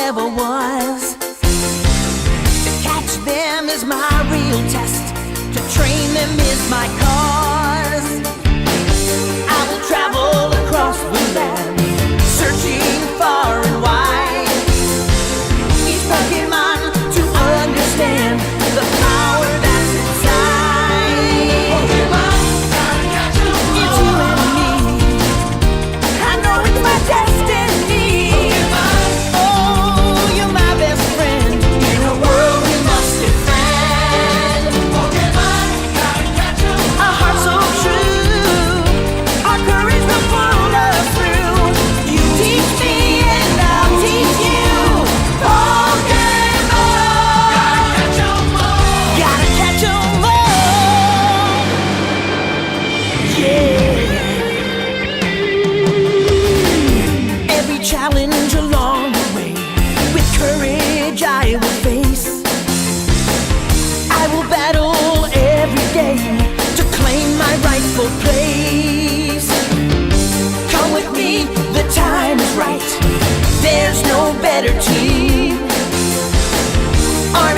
ever was. To catch them is my real test. To train them is my cause. I will travel across the land, searching far and wide. Each Pokemon to understand the power that's inside. Pokemon, gotta catch 'em all. It's you and me. I know it's my destiny. Pokemon, oh, you're my best friend in a world we must defend. Pokemon, gotta catch 'em all. A heart so true, our courage will pull us through. You teach me and I'll teach you. Pokemon, gotta catch 'em all. Gotta catch 'em all. Yeah. Every challenge along the way, with courage I will face. I will battle every day to claim my rightful place. Come with me, the time is right. There's no better team. Arm